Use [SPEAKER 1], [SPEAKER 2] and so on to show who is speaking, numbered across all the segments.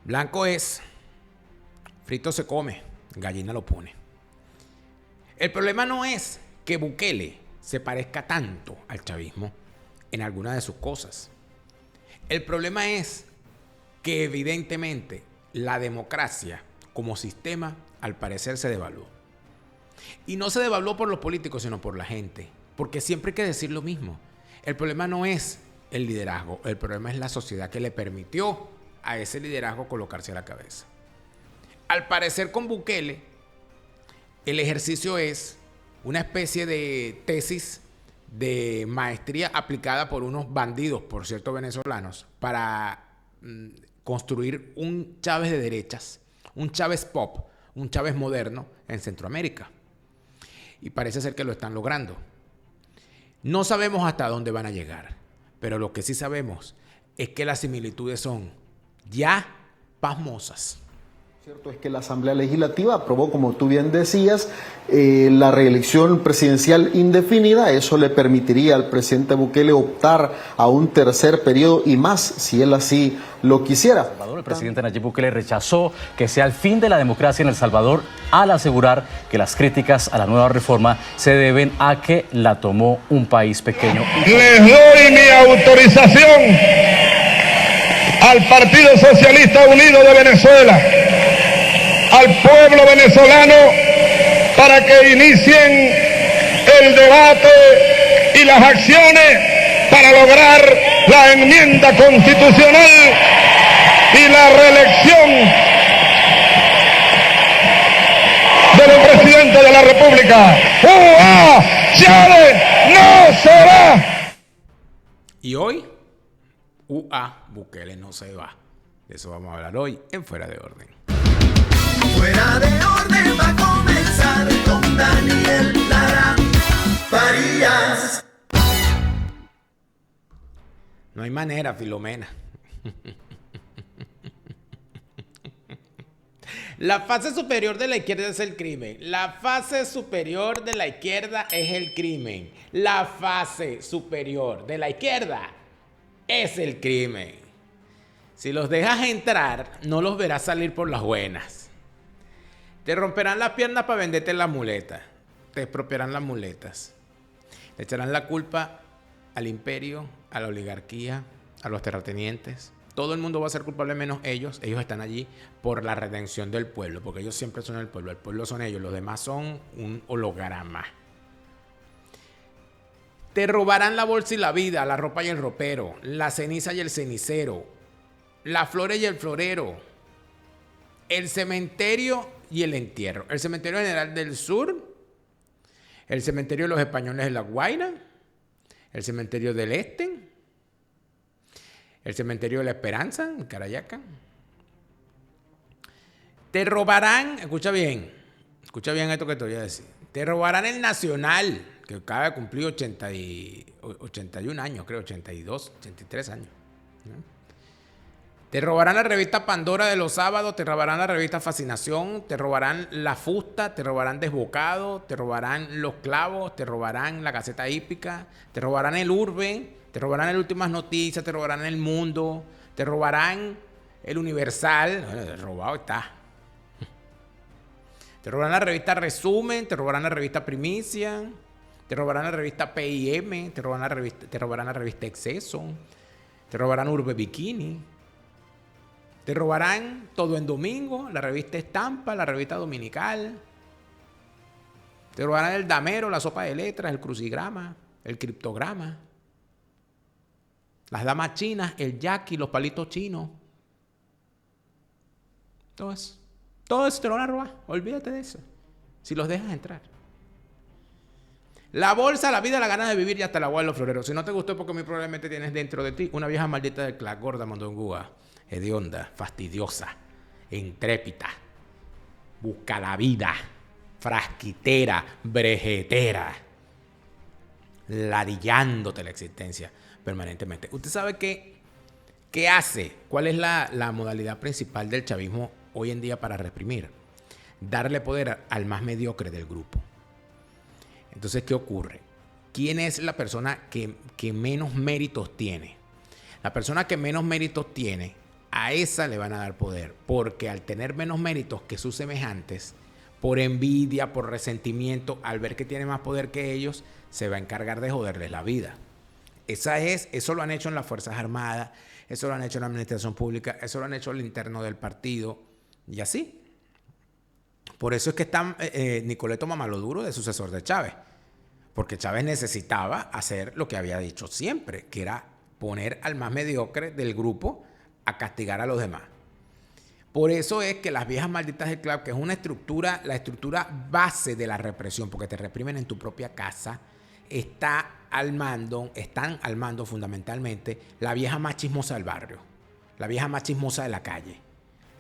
[SPEAKER 1] Blanco es, frito se come, gallina lo pone. El problema no es que Bukele se parezca tanto al chavismo en alguna de sus cosas. El problema es que evidentemente la democracia como sistema al parecer se devaluó. Y no se devaluó por los políticos, sino por la gente. Porque siempre hay que decir lo mismo. El problema no es el liderazgo, el problema es la sociedad que le permitió a ese liderazgo colocarse a la cabeza. Al parecer con Bukele, el ejercicio es una especie de tesis de maestría aplicada por unos bandidos, por cierto, venezolanos, para construir un Chávez de derechas, un Chávez pop, un Chávez moderno en Centroamérica. Y parece ser que lo están logrando. No sabemos hasta dónde van a llegar, pero lo que sí sabemos es que las similitudes son ya pasmosas.
[SPEAKER 2] Cierto es que la Asamblea Legislativa aprobó, como tú bien decías, la reelección presidencial indefinida. Eso le permitiría al presidente Bukele optar a un tercer periodo y más, si él así lo quisiera.
[SPEAKER 3] El presidente Nayib Bukele rechazó que sea el fin de la democracia en El Salvador al asegurar que las críticas a la nueva reforma se deben a que la tomó un país pequeño.
[SPEAKER 4] Les doy mi autorización al Partido Socialista Unido de Venezuela, al pueblo venezolano, para que inicien el debate y las acciones para lograr la enmienda constitucional y la reelección del presidente de la República. ¡Uah! ¡Chávez no se va!
[SPEAKER 1] Y hoy, Bukele no se va. De eso vamos a hablar hoy en Fuera de Orden.
[SPEAKER 5] Fuera de Orden va a comenzar con Daniel Lara Farías.
[SPEAKER 1] No hay manera, Filomena. La fase superior de la izquierda es el crimen. La fase superior de la izquierda es el crimen. La fase superior de la izquierda es el crimen. Si los dejas entrar, no los verás salir por las buenas. Te romperán las piernas para venderte las muletas. Te expropiarán las muletas. Le echarán la culpa al imperio, a la oligarquía, a los terratenientes. Todo el mundo va a ser culpable menos ellos. Ellos están allí por la redención del pueblo, porque ellos siempre son el pueblo. El pueblo son ellos, los demás son un holograma. Te robarán la bolsa y la vida, la ropa y el ropero, la ceniza y el cenicero, la flor y el florero, el cementerio y el entierro. El cementerio general del sur, el cementerio de los españoles de La Guaira, el cementerio del este, el cementerio de la Esperanza, en Carayaca. Te robarán, escucha bien esto que te voy a decir. Te robarán el Nacional, que acaba de cumplir 81 años, creo, 82, 83 años. ¿No? Te robarán la revista Pandora de los sábados, te robarán la revista Fascinación, te robarán La Fusta, te robarán Desbocado, te robarán Los Clavos, te robarán la Gaceta Hípica, te robarán el Urbe, te robarán el Últimas Noticias, te robarán El Mundo, te robarán el Universal. Bueno, robado está. Te robarán la revista Resumen, te robarán la revista Primicia, te robarán la revista PIM, te robarán la revista Exceso, te robarán Urbe Bikini, te robarán Todo en Domingo, la revista Estampa, la revista Dominical, te robarán el Damero, la Sopa de Letras, el Crucigrama, el Criptograma, las damas chinas, el yaqui, los palitos chinos. Todo eso te lo van a robar. Olvídate de eso. Si los dejas entrar. La bolsa, la vida, la ganas de vivir y hasta la agua de los floreros. Si no te gustó, porque muy probablemente tienes dentro de ti una vieja maldita del clan, gorda, mondongúa, hedionda, fastidiosa, intrépida, busca la vida, frasquitera, brejetera, ladillándote la existencia permanentemente. ¿Usted sabe qué hace? ¿Cuál es la modalidad principal del chavismo hoy en día para reprimir? Darle poder al más mediocre del grupo. Entonces, ¿qué ocurre? ¿Quién es la persona que menos méritos tiene? La persona que menos méritos tiene a esa le van a dar poder, porque al tener menos méritos que sus semejantes, por envidia, por resentimiento, al ver que tiene más poder que ellos, se va a encargar de joderles la vida. Eso lo han hecho en las Fuerzas Armadas, eso lo han hecho en la administración pública, eso lo han hecho al interno del partido, y así. Por eso es que está Nicoleto Mamaloduro de sucesor de Chávez, porque Chávez necesitaba hacer lo que había dicho siempre, que era poner al más mediocre del grupo a castigar a los demás. Por eso es que las viejas malditas del club, que es una estructura, la estructura base de la represión, porque te reprimen en tu propia casa, están al mando fundamentalmente la vieja más chismosa del barrio, la vieja más chismosa de la calle,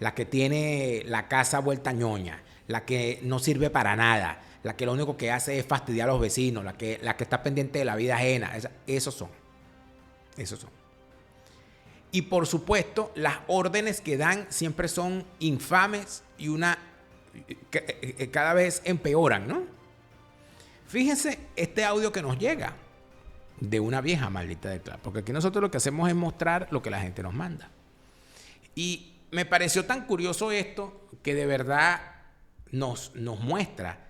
[SPEAKER 1] la que tiene la casa vuelta ñoña, la que no sirve para nada, la que lo único que hace es fastidiar a los vecinos, la que está pendiente de la vida ajena. Esos son. Y por supuesto, las órdenes que dan siempre son infames y cada vez empeoran, ¿no? Fíjense este audio que nos llega de una vieja maldita del club, porque aquí nosotros lo que hacemos es mostrar lo que la gente nos manda. Y me pareció tan curioso esto que de verdad nos muestra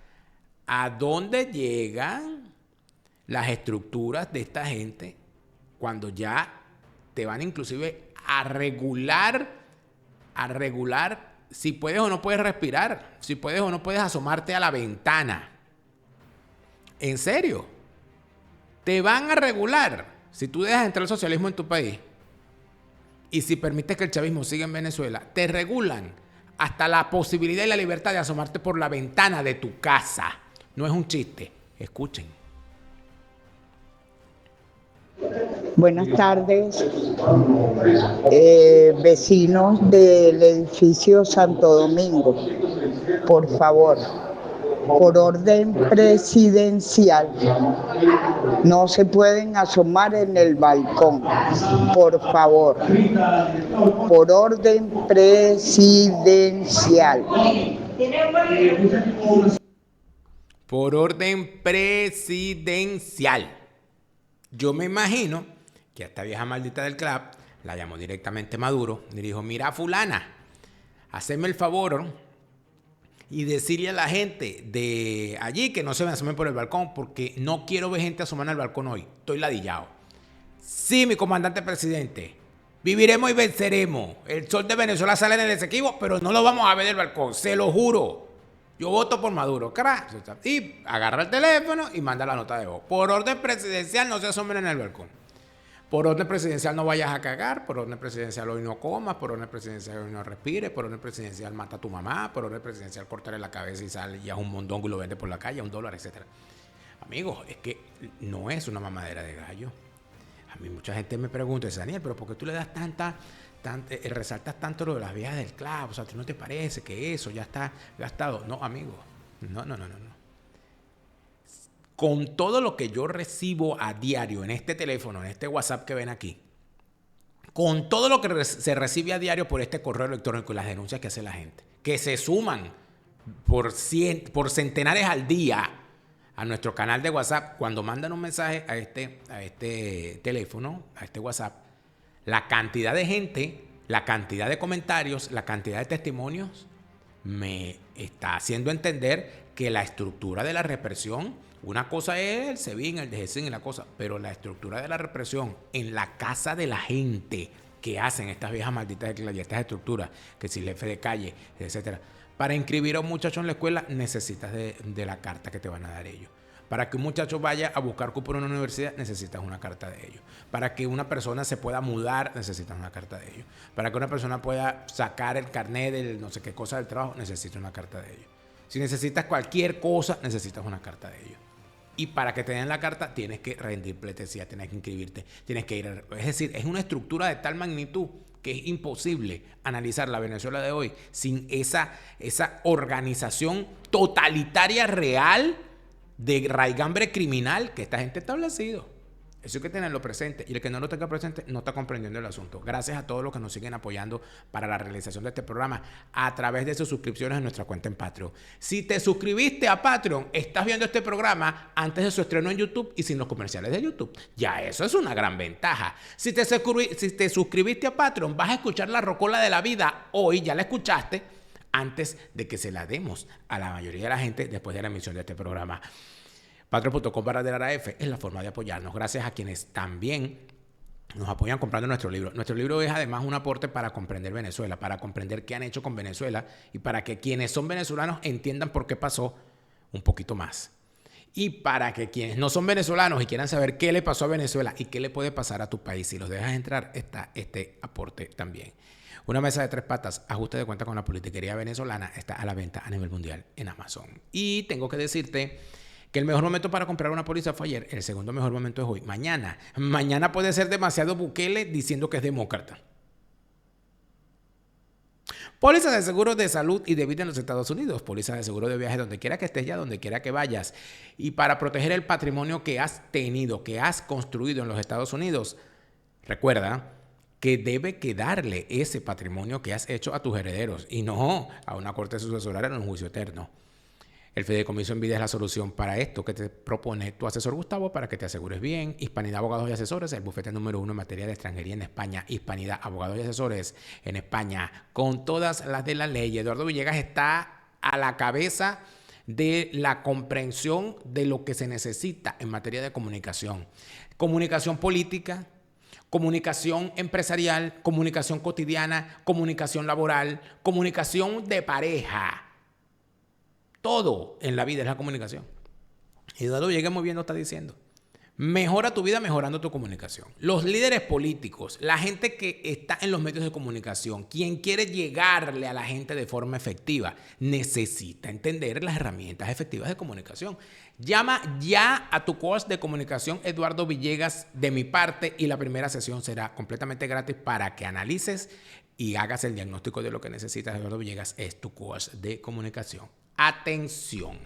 [SPEAKER 1] a dónde llegan las estructuras de esta gente cuando ya te van inclusive a regular si puedes o no puedes respirar, si puedes o no puedes asomarte a la ventana. ¿En serio? Te van a regular si tú dejas entrar el socialismo en tu país y si permites que el chavismo siga en Venezuela. Te regulan hasta la posibilidad y la libertad de asomarte por la ventana de tu casa. No es un chiste. Escuchen.
[SPEAKER 6] Buenas tardes, vecinos del edificio Santo Domingo. Por favor, por orden presidencial, no se pueden asomar en el balcón. Por favor, por orden presidencial.
[SPEAKER 1] Por orden presidencial. Yo me imagino que a esta vieja maldita del club la llamó directamente Maduro y le dijo: mira, fulana, haceme el favor y decirle a la gente de allí que no se me asomen por el balcón, porque no quiero ver gente asomar al balcón hoy. Estoy ladillado. Sí, mi comandante presidente, viviremos y venceremos. El sol de Venezuela sale en el Esequibo, pero no lo vamos a ver del balcón, se lo juro. Yo voto por Maduro, crack. Y agarra el teléfono y manda la nota de voz. Por orden presidencial no se asomen en el balcón. Por orden presidencial no vayas a cagar. Por orden presidencial hoy no comas. Por orden presidencial hoy no respires. Por orden presidencial mata a tu mamá. Por orden presidencial cortarle la cabeza y sale y haz un mondongo y lo vende por la calle a $1, etc. Amigos, es que no es una mamadera de gallo. A mí mucha gente me pregunta, dice: Daniel, ¿pero por qué tú le das resaltas tanto lo de las viejas del club? O sea, ¿a ti no te parece que eso ya está gastado? No, amigo. No. Con todo lo que yo recibo a diario en este teléfono, en este WhatsApp que ven aquí, con todo lo que se recibe a diario por este correo electrónico y las denuncias que hace la gente, que se suman por centenares al día a nuestro canal de WhatsApp, cuando mandan un mensaje a este teléfono, a este WhatsApp, la cantidad de gente, la cantidad de comentarios, la cantidad de testimonios me está haciendo entender que la estructura de la represión, una cosa es el SEBIN, el DGCIN y la cosa, pero la estructura de la represión en la casa de la gente que hacen estas viejas malditas y estas estructuras, que si el jefe de calle, etcétera. Para inscribir a un muchacho en la escuela necesitas de la carta que te van a dar ellos. Para que un muchacho vaya a buscar cupo en una universidad, necesitas una carta de ellos. Para que una persona se pueda mudar, necesitas una carta de ellos. Para que una persona pueda sacar el carnet del no sé qué cosa del trabajo, necesitas una carta de ellos. Si necesitas cualquier cosa, necesitas una carta de ellos. Y para que te den la carta, tienes que rendir pleitesía, tienes que inscribirte, tienes que ir. Es decir, es una estructura de tal magnitud que es imposible analizar la Venezuela de hoy sin esa organización totalitaria real de raigambre criminal que esta gente ha establecido. Eso hay que tenerlo presente. Y el que no lo tenga presente no está comprendiendo el asunto. Gracias a todos los que nos siguen apoyando para la realización de este programa a través de sus suscripciones en nuestra cuenta en Patreon. Si te suscribiste a Patreon, estás viendo este programa antes de su estreno en YouTube y sin los comerciales de YouTube. Ya eso es una gran ventaja. Si te suscribiste a Patreon, vas a escuchar la rocola de la vida hoy, ya la escuchaste, antes de que se la demos a la mayoría de la gente después de la emisión de este programa. Patreon.com/DeLaraF es la forma de apoyarnos. Gracias a quienes también nos apoyan comprando nuestro libro. Nuestro libro es además un aporte para comprender Venezuela, para comprender qué han hecho con Venezuela y para que quienes son venezolanos entiendan por qué pasó un poquito más. Y para que quienes no son venezolanos y quieran saber qué le pasó a Venezuela y qué le puede pasar a tu país, si los dejas entrar, está este aporte también. Una mesa de 3 patas, ajuste de cuenta con la politiquería venezolana, está a la venta a nivel mundial en Amazon. Y tengo que decirte que el mejor momento para comprar una póliza fue ayer, el segundo mejor momento es hoy. Mañana puede ser demasiado Bukele diciendo que es demócrata. Póliza de seguro de salud y de vida en los Estados Unidos. Póliza de seguro de viaje donde quiera que estés ya, donde quiera que vayas. Y para proteger el patrimonio que has tenido, que has construido en los Estados Unidos, recuerda que debe quedarle ese patrimonio que has hecho a tus herederos y no a una corte sucesoral en un juicio eterno. El Fideicomiso en Vida es la solución para esto que te propone tu asesor Gustavo para que te asegures bien. Hispanidad Abogados y Asesores, el bufete número 1 en materia de extranjería en España. Hispanidad Abogados y Asesores en España, con todas las de la ley. Eduardo Villegas está a la cabeza de la comprensión de lo que se necesita en materia de comunicación. Comunicación política, comunicación empresarial, comunicación cotidiana, comunicación laboral, comunicación de pareja. Todo en la vida es la comunicación. Eduardo Villegas muy bien lo está diciendo. Mejora tu vida mejorando tu comunicación. Los líderes políticos, la gente que está en los medios de comunicación, quien quiere llegarle a la gente de forma efectiva, necesita entender las herramientas efectivas de comunicación. Llama ya a tu coach de comunicación Eduardo Villegas de mi parte y la primera sesión será completamente gratis para que analices y hagas el diagnóstico de lo que necesitas. Eduardo Villegas es tu coach de comunicación. Atención.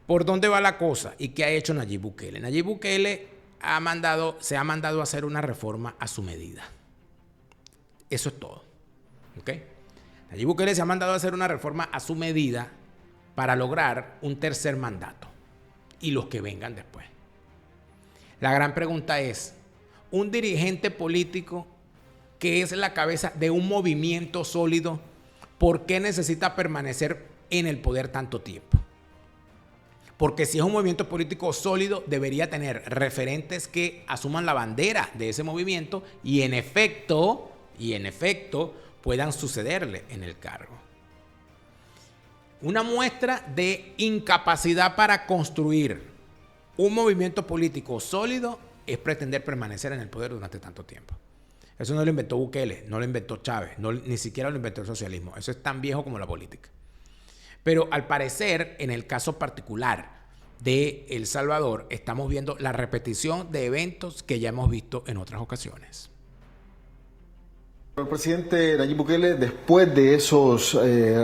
[SPEAKER 1] ¿Por dónde va la cosa? ¿Y qué ha hecho Nayib Bukele? Nayib Bukele se ha mandado a hacer una reforma a su medida. Eso es todo. ¿Ok? Nayib Bukele se ha mandado a hacer una reforma a su medida para lograr un tercer mandato y los que vengan después. La gran pregunta es, un dirigente político que es la cabeza de un movimiento sólido, ¿por qué necesita permanecer en el poder tanto tiempo? Porque si es un movimiento político sólido, debería tener referentes que asuman la bandera de ese movimiento y en efecto, puedan sucederle en el cargo. Una muestra de incapacidad para construir un movimiento político sólido es pretender permanecer en el poder durante tanto tiempo. Eso no lo inventó Bukele, no lo inventó Chávez, ni siquiera lo inventó el socialismo. Eso es tan viejo como la política. Pero al parecer, en el caso particular de El Salvador, estamos viendo la repetición de eventos que ya hemos visto en otras ocasiones.
[SPEAKER 2] El presidente Nayib Bukele, después de esas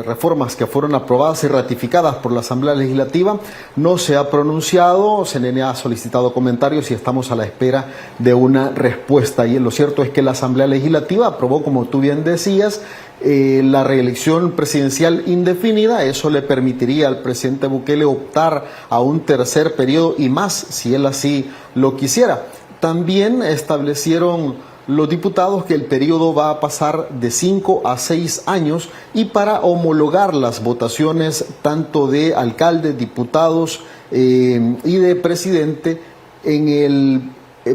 [SPEAKER 2] reformas que fueron aprobadas y ratificadas por la Asamblea Legislativa, no se ha pronunciado, CNN ha solicitado comentarios y estamos a la espera de una respuesta. Y lo cierto es que la Asamblea Legislativa aprobó, como tú bien decías, la reelección presidencial indefinida. Eso le permitiría al presidente Bukele optar a un tercer periodo y más, si él así lo quisiera. También establecieron los diputados que el periodo va a pasar de 5 a 6 años y para homologar las votaciones tanto de alcaldes, diputados y de presidente en el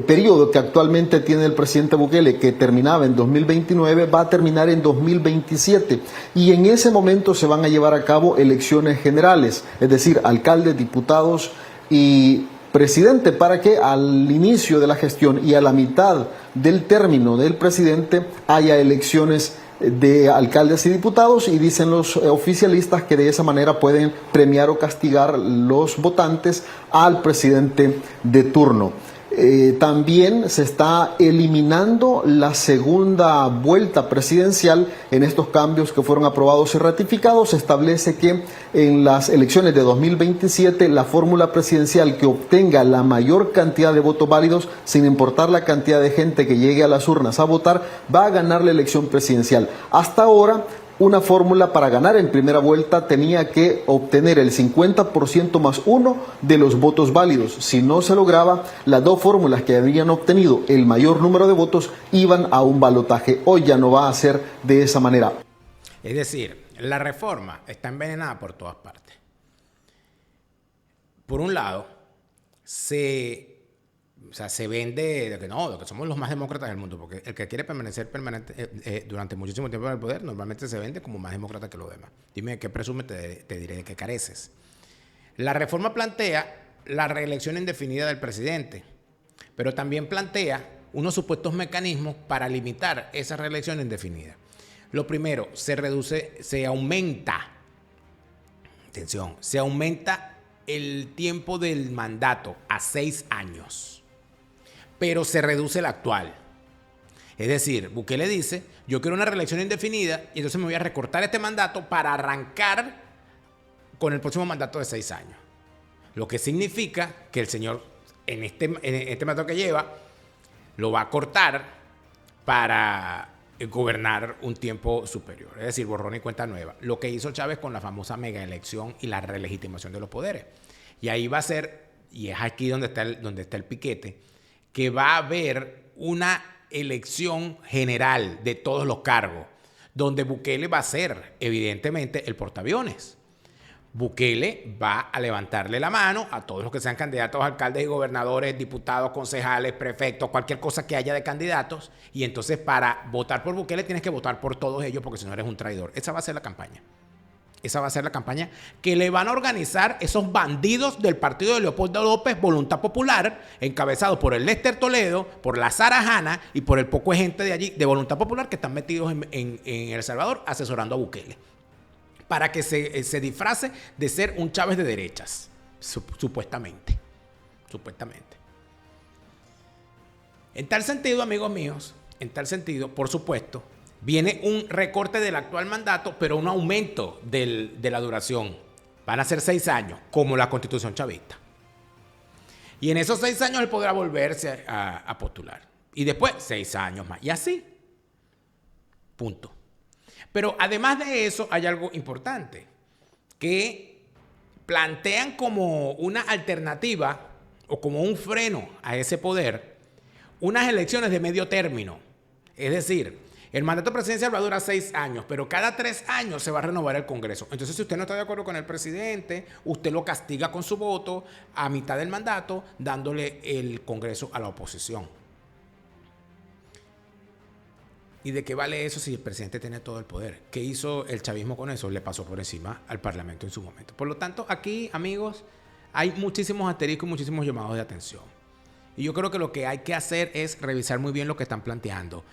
[SPEAKER 2] periodo que actualmente tiene el presidente Bukele, que terminaba en 2029, va a terminar en 2027 y en ese momento se van a llevar a cabo elecciones generales, es decir, alcaldes, diputados y presidente, para que al inicio de la gestión y a la mitad del término del presidente haya elecciones de alcaldes y diputados, y dicen los oficialistas que de esa manera pueden premiar o castigar los votantes al presidente de turno. También se está eliminando la segunda vuelta presidencial en estos cambios que fueron aprobados y ratificados. Se establece que en las elecciones de 2027 la fórmula presidencial que obtenga la mayor cantidad de votos válidos, sin importar la cantidad de gente que llegue a las urnas a votar, va a ganar la elección presidencial. Hasta ahora, una fórmula para ganar en primera vuelta tenía que obtener el 50% más 1 de los votos válidos. Si no se lograba, las dos fórmulas que habían obtenido el mayor número de votos iban a un balotaje. Hoy ya no va a ser de esa manera.
[SPEAKER 1] Es decir, la reforma está envenenada por todas partes. Por un lado, se vende de que somos los más demócratas del mundo, porque el que quiere permanecer durante muchísimo tiempo en el poder normalmente se vende como más demócrata que los demás. Dime qué presume, te diré de qué careces. La reforma plantea la reelección indefinida del presidente, pero también plantea unos supuestos mecanismos para limitar esa reelección indefinida. Lo primero, se aumenta el tiempo del mandato a 6 años. Pero se reduce el actual. Es decir, Bukele dice, yo quiero una reelección indefinida y entonces me voy a recortar este mandato para arrancar con el próximo mandato de 6 años. Lo que significa que el señor, en este mandato que lleva, lo va a cortar para gobernar un tiempo superior. Es decir, borrón y cuenta nueva. Lo que hizo Chávez con la famosa mega elección y la relegitimación de los poderes. Y ahí va a ser, y es aquí donde está el piquete, que va a haber una elección general de todos los cargos, donde Bukele va a ser, evidentemente, el portaaviones. Bukele va a levantarle la mano a todos los que sean candidatos a alcaldes y gobernadores, diputados, concejales, prefectos, cualquier cosa que haya de candidatos, y entonces para votar por Bukele tienes que votar por todos ellos porque si no eres un traidor. Esa va a ser la campaña. Esa va a ser la campaña que le van a organizar esos bandidos del partido de Leopoldo López, Voluntad Popular, encabezados por el Lester Toledo, por la Sara Hanna y por el poco de gente de allí, de Voluntad Popular, que están metidos en El Salvador asesorando a Bukele. Para que se disfrace de ser un Chávez de derechas, supuestamente. En tal sentido, amigos míos, por supuesto, viene un recorte del actual mandato, pero un aumento de la duración. Van a ser 6 años, como la Constitución chavista. Y en esos 6 años él podrá volverse a postular. Y después 6 años más. Y así. Punto. Pero además de eso hay algo importante. Que plantean como una alternativa o como un freno a ese poder unas elecciones de medio término. Es decir, el mandato presidencial va a durar 6 años, pero cada 3 años se va a renovar el Congreso. Entonces, si usted no está de acuerdo con el presidente, usted lo castiga con su voto a mitad del mandato, dándole el Congreso a la oposición. ¿Y de qué vale eso si el presidente tiene todo el poder? ¿Qué hizo el chavismo con eso? Le pasó por encima al Parlamento en su momento. Por lo tanto, aquí, amigos, hay muchísimos asteriscos y muchísimos llamados de atención. Y yo creo que lo que hay que hacer es revisar muy bien lo que están planteando.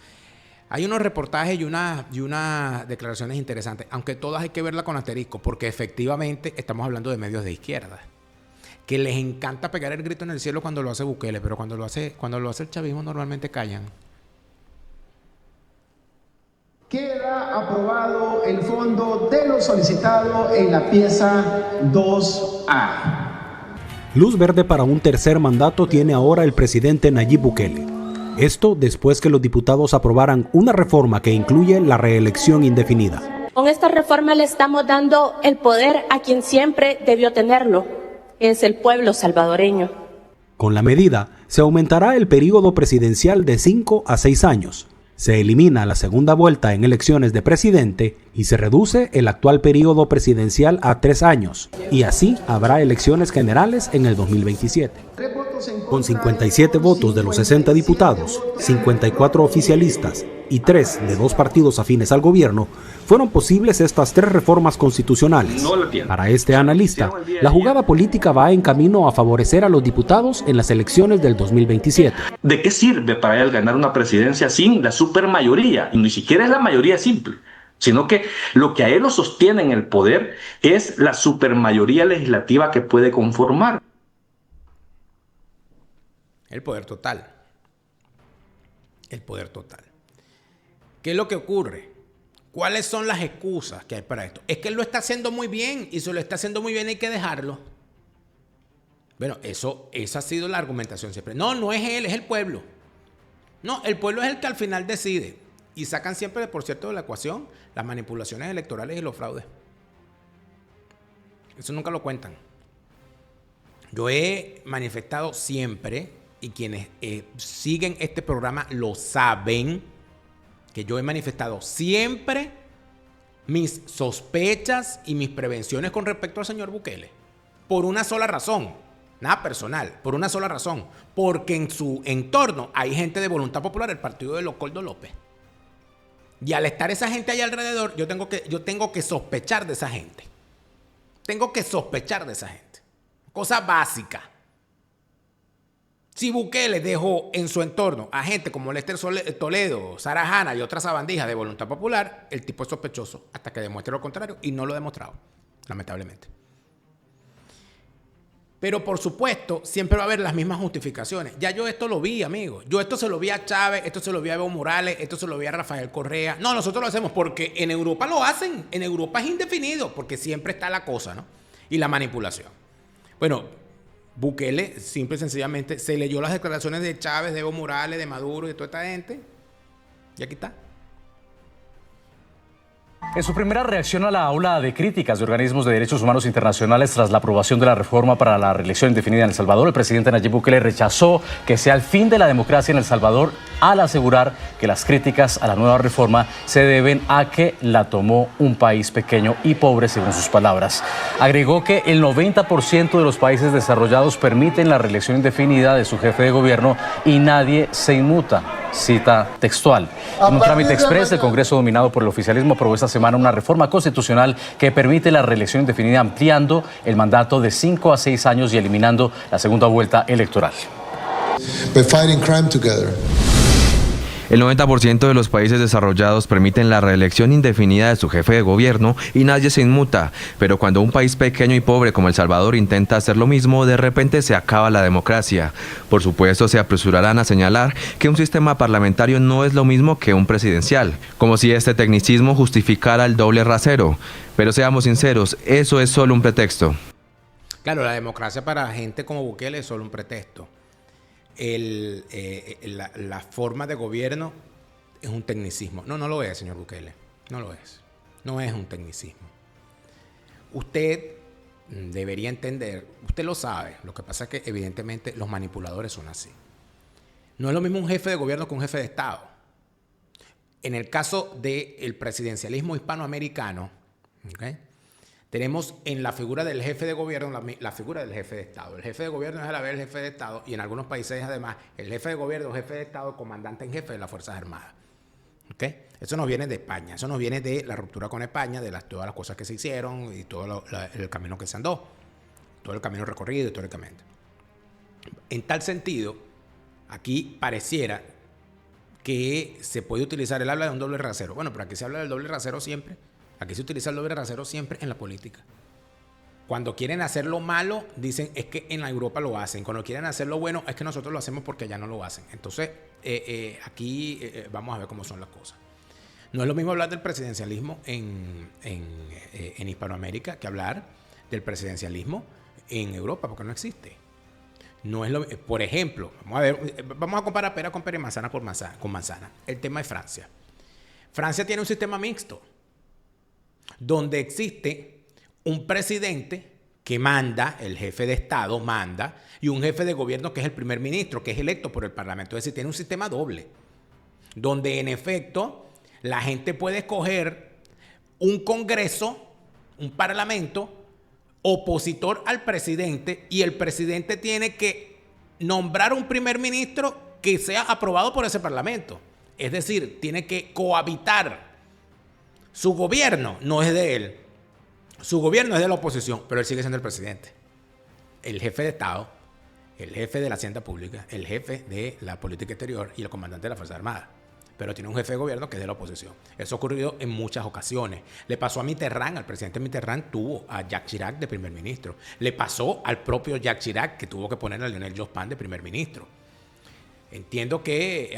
[SPEAKER 1] Hay unos reportajes y unas declaraciones interesantes, aunque todas hay que verlas con asterisco, porque efectivamente estamos hablando de medios de izquierda, que les encanta pegar el grito en el cielo cuando lo hace Bukele, pero cuando lo hace el chavismo normalmente callan.
[SPEAKER 7] Queda aprobado el fondo de lo solicitado en la pieza 2A.
[SPEAKER 8] Luz verde para un tercer mandato tiene ahora el presidente Nayib Bukele. Esto después que los diputados aprobaran una reforma que incluye la reelección indefinida.
[SPEAKER 9] Con esta reforma le estamos dando el poder a quien siempre debió tenerlo, que es el pueblo salvadoreño.
[SPEAKER 8] Con la medida, se aumentará el período presidencial de 5 a 6 años. Se elimina la segunda vuelta en elecciones de presidente y se reduce el actual período presidencial a 3 años. Y así habrá elecciones generales en el 2027. Con 57 votos de los 60 diputados, 54 oficialistas y 3 de 2 partidos afines al gobierno, fueron posibles estas 3 reformas constitucionales. Para este analista, la jugada política va en camino a favorecer a los diputados en las elecciones del 2027.
[SPEAKER 10] ¿De qué sirve para él ganar una presidencia sin la supermayoría? Y ni siquiera es la mayoría simple, sino que lo que a él lo sostiene en el poder es la supermayoría legislativa que puede conformar.
[SPEAKER 1] El poder total. El poder total. ¿Qué es lo que ocurre? ¿Cuáles son las excusas que hay para esto? Es que él lo está haciendo muy bien y si lo está haciendo muy bien hay que dejarlo. Bueno, esa ha sido la argumentación siempre. No, no es él, es el pueblo. No, el pueblo es el que al final decide. Y sacan siempre, por cierto, de la ecuación las manipulaciones electorales y los fraudes. Eso nunca lo cuentan. Yo he manifestado siempre, y quienes siguen este programa lo saben, que yo he manifestado siempre mis sospechas y mis prevenciones con respecto al señor Bukele. Por una sola razón, nada personal, por una sola razón. Porque en su entorno hay gente de Voluntad Popular, el partido de Leopoldo López. Y al estar esa gente ahí alrededor, yo tengo que sospechar de esa gente. Tengo que sospechar de esa gente. Cosa básica. Si Bukele dejó en su entorno a gente como Lester Toledo, Sara Hanna y otras sabandijas de Voluntad Popular, el tipo es sospechoso hasta que demuestre lo contrario y no lo ha demostrado, lamentablemente. Pero por supuesto, siempre va a haber las mismas justificaciones. Ya yo esto lo vi, amigo. Yo esto se lo vi a Chávez, esto se lo vi a Evo Morales, esto se lo vi a Rafael Correa. No, nosotros lo hacemos porque en Europa lo hacen. En Europa es indefinido porque siempre está la cosa, ¿no? Y la manipulación. Bueno, Bukele simple y sencillamente se leyó las declaraciones de Chávez, de Evo Morales, de Maduro y de toda esta gente. Y aquí está.
[SPEAKER 3] En su primera reacción a la ola de críticas de organismos de derechos humanos internacionales tras la aprobación de la reforma para la reelección indefinida en El Salvador, el presidente Nayib Bukele rechazó que sea el fin de la democracia en El Salvador al asegurar que las críticas a la nueva reforma se deben a que la tomó un país pequeño y pobre, según sus palabras. Agregó que el 90% de los países desarrollados permiten la reelección indefinida de su jefe de gobierno y nadie se inmuta. Cita textual. En un trámite express, el Congreso dominado por el oficialismo aprobó esta semana una reforma constitucional que permite la reelección indefinida, ampliando el mandato de 5 a 6 años y eliminando la segunda vuelta electoral.
[SPEAKER 11] El 90% de los países desarrollados permiten la reelección indefinida de su jefe de gobierno y nadie se inmuta. Pero cuando un país pequeño y pobre como El Salvador intenta hacer lo mismo, de repente se acaba la democracia. Por supuesto, se apresurarán a señalar que un sistema parlamentario no es lo mismo que un presidencial, como si este tecnicismo justificara el doble rasero. Pero seamos sinceros, eso es solo un pretexto.
[SPEAKER 1] Claro, la democracia para gente como Bukele es solo un pretexto. La forma de gobierno es un tecnicismo. No lo es, señor Bukele. No lo es. No es un tecnicismo. Usted debería entender, usted lo sabe, lo que pasa es que evidentemente los manipuladores son así. No es lo mismo un jefe de gobierno que un jefe de Estado. En el caso del presidencialismo hispanoamericano, ¿okay?, tenemos en la figura del jefe de gobierno la figura del jefe de Estado. El jefe de gobierno es a la vez el jefe de Estado y en algunos países además el jefe de gobierno, jefe de Estado, comandante en jefe de las Fuerzas Armadas. ¿Okay? Eso nos viene de España, eso nos viene de la ruptura con España, de todas las cosas que se hicieron y todo el camino que se andó, todo el camino recorrido históricamente. En tal sentido, aquí pareciera que se puede utilizar, él habla de un doble rasero. Bueno, pero aquí se habla del doble rasero siempre. Aquí se utiliza el doble rasero siempre en la política. Cuando quieren hacer lo malo, dicen es que en Europa lo hacen. Cuando quieren hacer lo bueno, es que nosotros lo hacemos porque allá no lo hacen. Entonces, aquí vamos a ver cómo son las cosas. No es lo mismo hablar del presidencialismo en Hispanoamérica que hablar del presidencialismo en Europa, porque no existe. No es lo, por ejemplo, vamos a comparar pera con pera y manzana con manzana. El tema de Francia. Francia tiene un sistema mixto, donde existe un presidente que manda, el jefe de Estado manda, y un jefe de gobierno que es el primer ministro, que es electo por el Parlamento. Es decir, tiene un sistema doble, donde en efecto la gente puede escoger un Congreso, un Parlamento opositor al presidente, y el presidente tiene que nombrar un primer ministro que sea aprobado por ese Parlamento. Es decir, tiene que cohabitar. Su gobierno no es de él. Su gobierno es de la oposición, pero él sigue siendo el presidente. El jefe de Estado, el jefe de la Hacienda Pública, el jefe de la política exterior y el comandante de la Fuerza Armada. Pero tiene un jefe de gobierno que es de la oposición. Eso ha ocurrido en muchas ocasiones. Le pasó a Mitterrand, al presidente Mitterrand tuvo a Jacques Chirac de primer ministro. Le pasó al propio Jacques Chirac, que tuvo que poner a Lionel Jospin de primer ministro. entiendo que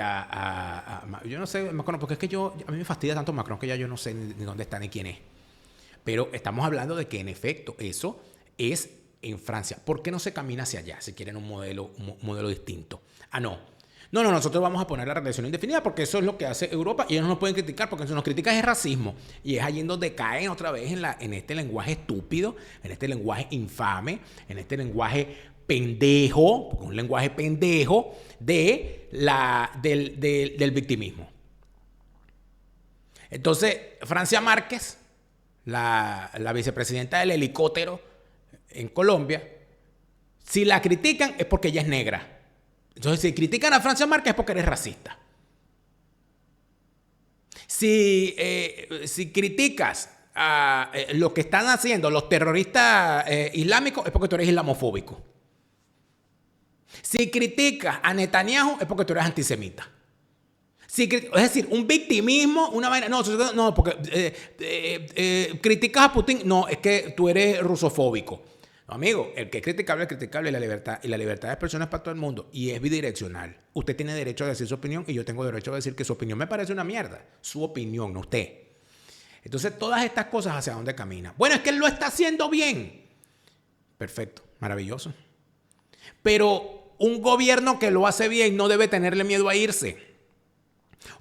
[SPEAKER 1] yo no sé, Macron, porque es que a mí me fastidia tanto Macron que ya yo no sé ni dónde está ni quién es. Pero estamos hablando de que en efecto eso es en Francia. ¿Por qué no se camina hacia allá si quieren un modelo distinto? No, nosotros vamos a poner la reelección indefinida porque eso es lo que hace Europa y ellos no nos pueden criticar porque si nos critican es racismo. Y es allí en donde caen otra vez en este lenguaje estúpido, en este lenguaje infame, en este lenguaje pendejo, porque es un lenguaje pendejo del victimismo. Entonces, Francia Márquez, la vicepresidenta del helicóptero en Colombia, si la critican es porque ella es negra. Entonces, si critican a Francia Márquez es porque eres racista. Si criticas a lo que están haciendo los terroristas islámicos es porque tú eres islamofóbico. Si criticas a Netanyahu es porque tú eres antisemita. Es decir, un victimismo, una vaina. No, porque criticas a Putin, no, es que tú eres rusofóbico. No, amigo, el que es criticable es criticable y la libertad de expresión es para todo el mundo y es bidireccional. Usted tiene derecho a decir su opinión y yo tengo derecho a decir que su opinión me parece una mierda. Su opinión, no usted. Entonces, todas estas cosas, ¿hacia dónde camina? Bueno, es que él lo está haciendo bien. Perfecto, maravilloso. Pero un gobierno que lo hace bien no debe tenerle miedo a irse.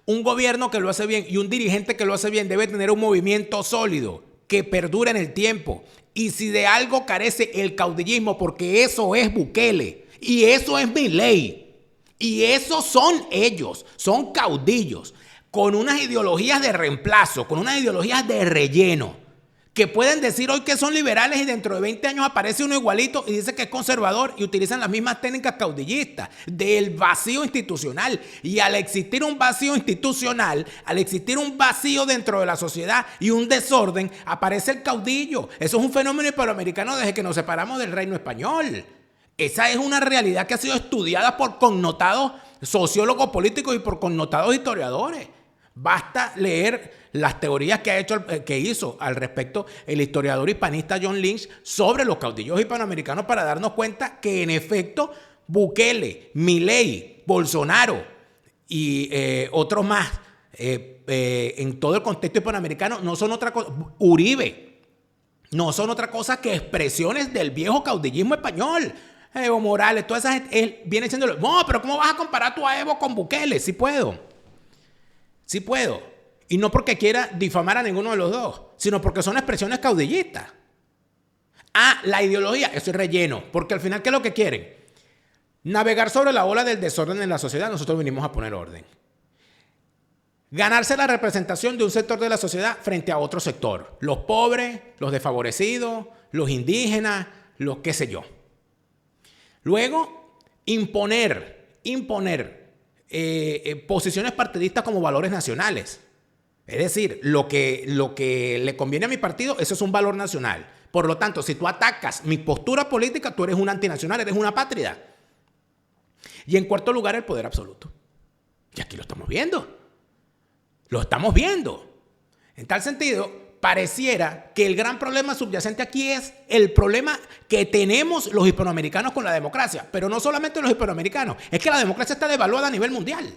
[SPEAKER 1] Un gobierno que lo hace bien y un dirigente que lo hace bien debe tener un movimiento sólido que perdure en el tiempo. Y si de algo carece el caudillismo, porque eso es Bukele y eso es Milei y esos son ellos, son caudillos con unas ideologías de reemplazo, con unas ideologías de relleno, que pueden decir hoy que son liberales y dentro de 20 años aparece uno igualito y dice que es conservador y utilizan las mismas técnicas caudillistas del vacío institucional. Y al existir un vacío institucional, al existir un vacío dentro de la sociedad y un desorden, aparece el caudillo. Eso es un fenómeno hispanoamericano desde que nos separamos del reino español. Esa es una realidad que ha sido estudiada por connotados sociólogos políticos y por connotados historiadores. Basta leer las teorías que hizo al respecto el historiador hispanista John Lynch sobre los caudillos hispanoamericanos para darnos cuenta que en efecto Bukele, Milei, Bolsonaro y otros más en todo el contexto hispanoamericano no son otra cosa, Uribe, no son otra cosa que expresiones del viejo caudillismo español. Evo Morales, todas esas él viene diciéndolo. No, pero ¿cómo vas a comparar tú a Evo con Bukele? Sí puedo. Y no porque quiera difamar a ninguno de los dos, sino porque son expresiones caudillistas. La ideología, eso es relleno. Porque al final, ¿qué es lo que quieren? Navegar sobre la ola del desorden en la sociedad. Nosotros vinimos a poner orden. Ganarse la representación de un sector de la sociedad frente a otro sector. Los pobres, los desfavorecidos, los indígenas, los qué sé yo. Luego, imponer posiciones partidistas como valores nacionales. Es decir, lo que le conviene a mi partido, eso es un valor nacional. Por lo tanto, si tú atacas mi postura política, tú eres un antinacional, eres una apátrida. Y en cuarto lugar, el poder absoluto. Y aquí lo estamos viendo. Lo estamos viendo. En tal sentido, pareciera que el gran problema subyacente aquí es el problema que tenemos los hispanoamericanos con la democracia. Pero no solamente los hispanoamericanos, es que la democracia está devaluada a nivel mundial.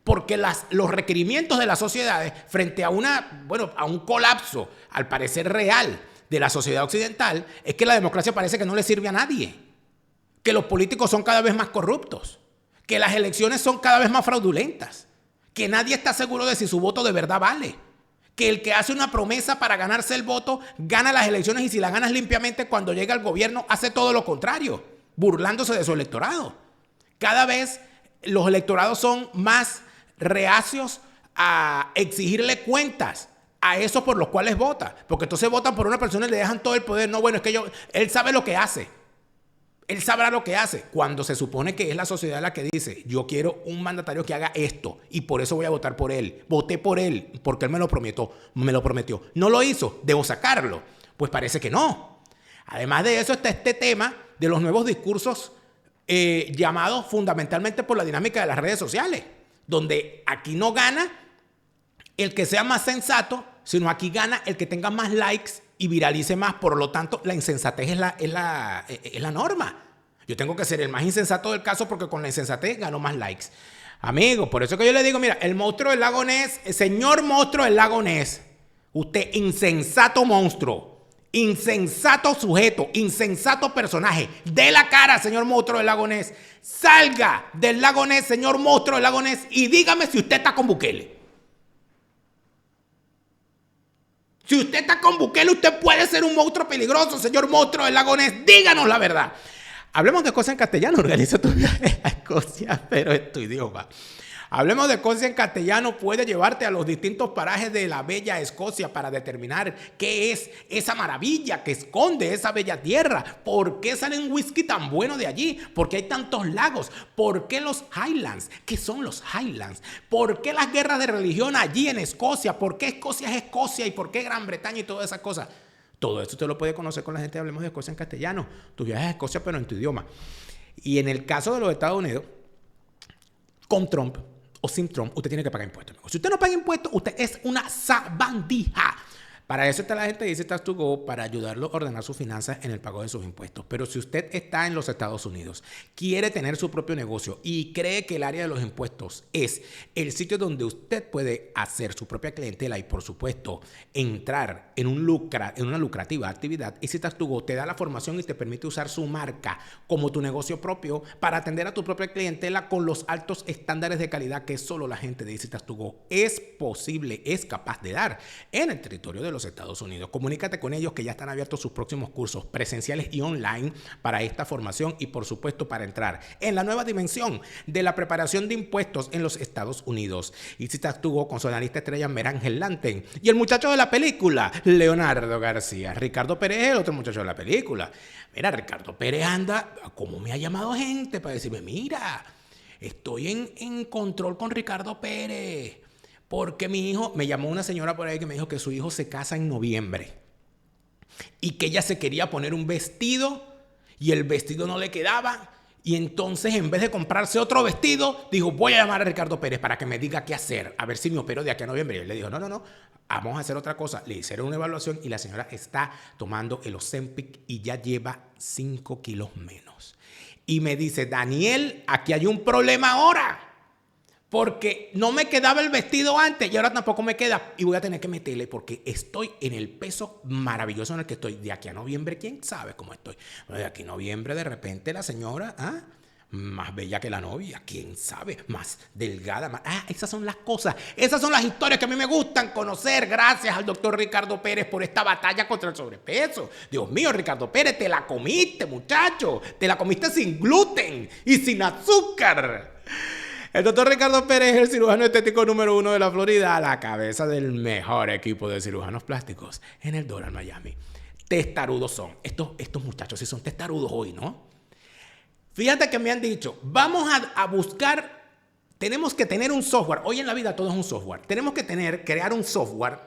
[SPEAKER 1] Porque los requerimientos de las sociedades frente a un colapso, al parecer real, de la sociedad occidental, es que la democracia parece que no le sirve a nadie. Que los políticos son cada vez más corruptos. Que las elecciones son cada vez más fraudulentas. Que nadie está seguro de si su voto de verdad vale. Que el que hace una promesa para ganarse el voto gana las elecciones y si la ganas limpiamente cuando llega al gobierno hace todo lo contrario, burlándose de su electorado. Cada vez los electorados son más reacios a exigirle cuentas a esos por los cuales vota, porque entonces votan por una persona y le dejan todo el poder. No, bueno, es que él sabe lo que hace. Él sabrá lo que hace cuando se supone que es la sociedad la que dice yo quiero un mandatario que haga esto y por eso voy a votar por él. Voté por él porque él me lo prometió. No lo hizo, debo sacarlo. Pues parece que no. Además de eso está este tema de los nuevos discursos llamados fundamentalmente por la dinámica de las redes sociales, donde aquí no gana el que sea más sensato, sino aquí gana el que tenga más likes y viralice más. Por lo tanto, la insensatez es la norma. Yo tengo que ser el más insensato del caso porque con la insensatez gano más likes. Amigo, por eso que yo le digo, mira, el monstruo del lago Ness, el señor monstruo del lago Ness, usted insensato monstruo, insensato sujeto, insensato personaje, dé la cara, señor monstruo del lago Ness, salga del lago Ness, señor monstruo del lago Ness, y dígame si usted está con Bukele. Si usted está con Bukele, usted puede ser un monstruo peligroso, señor monstruo del lago Ness, díganos la verdad. Hablemos de cosas en castellano. Organiza tu viaje a Escocia, pero en tu idioma. Hablemos de cosas en castellano. Puede llevarte a los distintos parajes de la bella Escocia para determinar qué es esa maravilla que esconde esa bella tierra. ¿Por qué sale un whisky tan bueno de allí? ¿Por qué hay tantos lagos? ¿Por qué los Highlands? ¿Qué son los Highlands? ¿Por qué las guerras de religión allí en Escocia? ¿Por qué Escocia es Escocia? ¿Y por qué Gran Bretaña y todas esas cosas? Todo esto usted lo puede conocer con la gente de Hablemos de Escocia en castellano. Tu viaje a Escocia, pero en tu idioma. Y en el caso de los Estados Unidos, con Trump o sin Trump, usted tiene que pagar impuestos. Si usted no paga impuestos, usted es una sabandija. Para eso está la gente de Easy Tax to Go, para ayudarlo a ordenar sus finanzas en el pago de sus impuestos. Pero si usted está en los Estados Unidos, quiere tener su propio negocio y cree que el área de los impuestos es el sitio donde usted puede hacer su propia clientela y, por supuesto, entrar en una lucrativa actividad, Easy Tax to Go te da la formación y te permite usar su marca como tu negocio propio para atender a tu propia clientela con los altos estándares de calidad que solo la gente de Easy Tax to Go es posible, es capaz de dar en el territorio de los Estados Unidos. Comunícate con ellos que ya están abiertos sus próximos cursos presenciales y online para esta formación y, por supuesto, para entrar en la nueva dimensión de la preparación de impuestos en los Estados Unidos. Easy Tax to Go con su analista estrella Merángel Lanten y el muchacho de la película, Leonardo García. Ricardo Pérez es el otro muchacho de la película. Mira, Ricardo Pérez anda, como me ha llamado gente para decirme, mira, estoy en control con Ricardo Pérez. Porque mi hijo, me llamó una señora por ahí que me dijo que su hijo se casa en noviembre y que ella se quería poner un vestido y el vestido no le quedaba. Y entonces, en vez de comprarse otro vestido, dijo, voy a llamar a Ricardo Pérez para que me diga qué hacer, a ver si me opero de aquí a noviembre. Y él le dijo, no, vamos a hacer otra cosa. Le hicieron una evaluación y la señora está tomando el Ozempic y ya lleva 5 kilos menos. Y me dice, Daniel, aquí hay un problema ahora. Porque no me quedaba el vestido antes y ahora tampoco me queda. Y voy a tener que meterle porque estoy en el peso maravilloso en el que estoy. De aquí a noviembre, ¿quién sabe cómo estoy? Bueno, de aquí a noviembre, de repente, la señora, más bella que la novia, quién sabe, más delgada, más... esas son las cosas. Esas son las historias que a mí me gustan conocer. Gracias al doctor Ricardo Pérez por esta batalla contra el sobrepeso. Dios mío, Ricardo Pérez, te la comiste, muchacho. Te la comiste sin gluten y sin azúcar. El doctor Ricardo Pérez es el cirujano estético número 1 de la Florida, a la cabeza del mejor equipo de cirujanos plásticos en el Doral, Miami. Testarudos son. Estos muchachos sí son testarudos hoy, ¿no? Fíjate que me han dicho, vamos a buscar, tenemos que tener un software. Hoy en la vida todo es un software. Tenemos que crear un software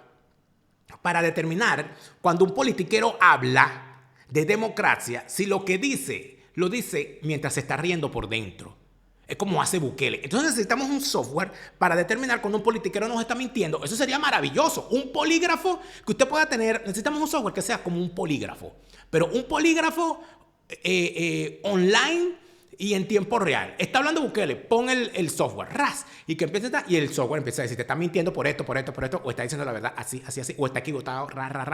[SPEAKER 1] para determinar cuando un politiquero habla de democracia, si lo que dice, lo dice mientras se está riendo por dentro. Es como hace Bukele. Entonces necesitamos un software para determinar cuando un politiquero nos está mintiendo. Eso sería maravilloso. Un polígrafo que usted pueda tener. Necesitamos un software que sea como un polígrafo. Pero un polígrafo online y en tiempo real. Está hablando Bukele, pon el software, ras, y que empiece a, y el software empieza a decir, te está mintiendo por esto, o está diciendo la verdad, así, o está equivocado,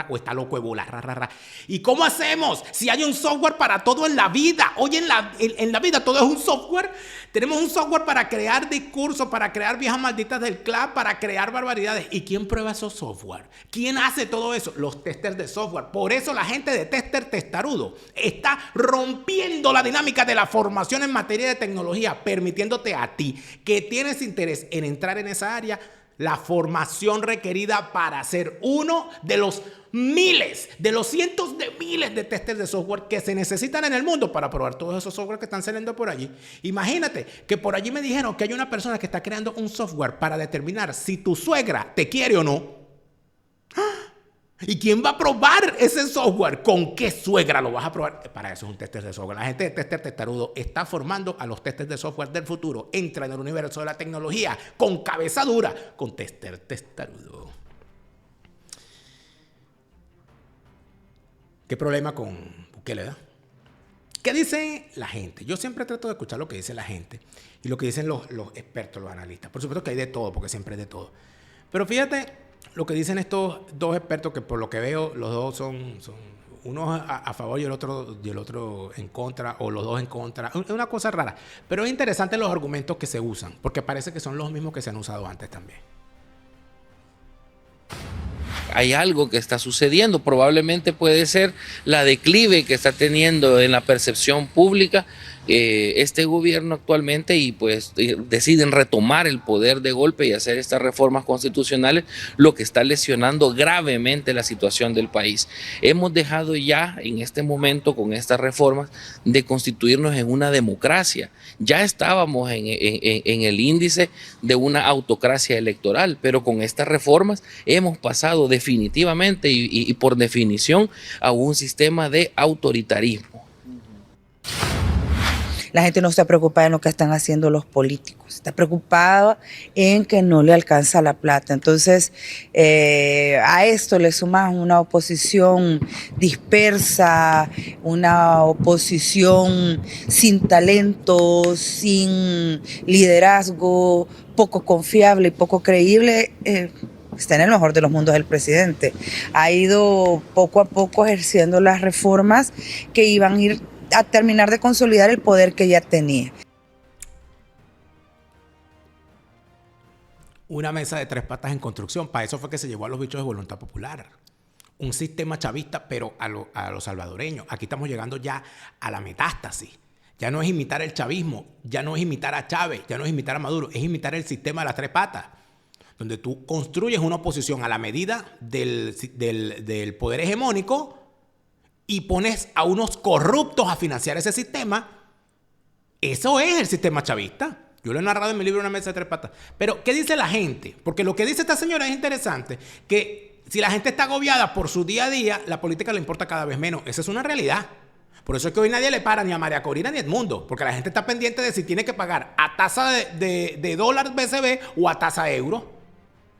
[SPEAKER 1] o está loco de bola, ¿Y cómo hacemos? Si hay un software para todo en la vida. Hoy en la vida todo es un software. Tenemos un software para crear discursos, para crear viejas malditas del club, para crear barbaridades. ¿Y quién prueba esos software? ¿Quién hace todo eso? Los testers de software. Por eso la gente de testarudo está rompiendo la dinámica de la formación en materia de tecnología, permitiéndote a ti que tienes interés en entrar en esa área, la formación requerida para ser uno de los miles, de los cientos de miles de testers de software que se necesitan en el mundo para probar todos esos software que están saliendo por allí. Imagínate que por allí me dijeron que hay una persona que está creando un software para determinar si tu suegra te quiere o no. ¿Y quién va a probar ese software? ¿Con qué suegra lo vas a probar? Para eso es un tester de software. La gente de Tester Testarudo está formando a los testers de software del futuro. Entra en el universo de la tecnología con cabeza dura, con Tester Testarudo. ¿Qué problema con Bukele, verdad? ¿Qué dice la gente? Yo siempre trato de escuchar lo que dice la gente y lo que dicen los expertos, los analistas. Por supuesto que hay de todo, porque siempre hay de todo. Pero fíjate lo que dicen estos dos expertos, que por lo que veo los dos son uno a favor y el otro en contra, o los dos en contra. Es una cosa rara. Pero es interesante los argumentos que se usan, porque parece que son los mismos que se han usado antes también.
[SPEAKER 12] Hay algo que está sucediendo, probablemente puede ser la declive que está teniendo en la percepción pública este gobierno actualmente, y pues deciden retomar el poder de golpe y hacer estas reformas constitucionales, lo que está lesionando gravemente la situación del país. Hemos dejado ya en este momento con estas reformas de constituirnos en una democracia. Ya estábamos en el índice de una autocracia electoral, pero con estas reformas hemos pasado definitivamente y por definición a un sistema de autoritarismo.
[SPEAKER 13] La gente no está preocupada en lo que están haciendo los políticos, está preocupada en que no le alcanza la plata. Entonces, a esto le sumas una oposición dispersa, una oposición sin talento, sin liderazgo, poco confiable y poco creíble. Está en el mejor de los mundos el presidente. Ha ido poco a poco ejerciendo las reformas que iban a ir a terminar de consolidar el poder que ya tenía.
[SPEAKER 1] Una mesa de 3 patas en construcción. Para eso fue que se llevó a los bichos de Voluntad Popular. Un sistema chavista, pero a los salvadoreños. Aquí estamos llegando ya a la metástasis. Ya no es imitar el chavismo, ya no es imitar a Chávez, ya no es imitar a Maduro, es imitar el sistema de las 3 patas, donde tú construyes una oposición a la medida del poder hegemónico y pones a unos corruptos a financiar ese sistema. Eso es el sistema chavista. Yo lo he narrado en mi libro Una mesa de 3 patas. Pero, ¿qué dice la gente? Porque lo que dice esta señora es interesante, que si la gente está agobiada por su día a día, la política le importa cada vez menos. Esa es una realidad. Por eso es que hoy nadie le para ni a María Corina ni a Edmundo, porque la gente está pendiente de si tiene que pagar a tasa de dólar BCB o a tasa euro.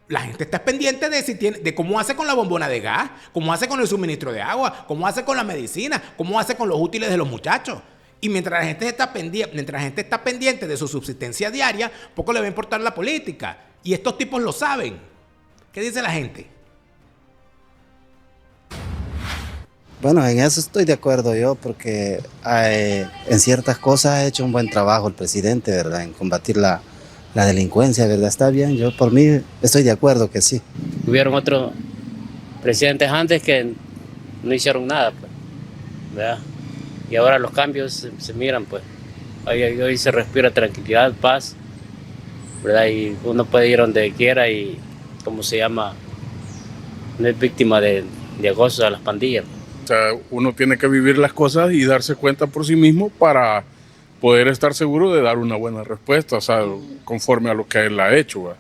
[SPEAKER 1] La gente está pendiente de cómo hace con la bombona de gas, cómo hace con el suministro de agua, cómo hace con la medicina, cómo hace con los útiles de los muchachos. Y mientras la gente está pendiente de su subsistencia diaria, poco le va a importar la política. Y estos tipos lo saben. ¿Qué dice la gente?
[SPEAKER 14] Bueno, en eso estoy de acuerdo yo, porque en ciertas cosas ha hecho un buen trabajo el presidente, ¿verdad? En combatir la delincuencia, ¿verdad? Está bien, yo por mí estoy de acuerdo que sí.
[SPEAKER 15] Hubieron otros presidentes antes que no hicieron nada, pues, ¿verdad? Y ahora los cambios se miran, pues. Hoy se respira tranquilidad, paz, ¿verdad? Y uno puede ir donde quiera y, ¿cómo se llama? No es víctima de acoso a las pandillas.
[SPEAKER 16] O sea, uno tiene que vivir las cosas y darse cuenta por sí mismo para poder estar seguro de dar una buena respuesta, o sea, conforme a lo que él ha hecho, ¿verdad?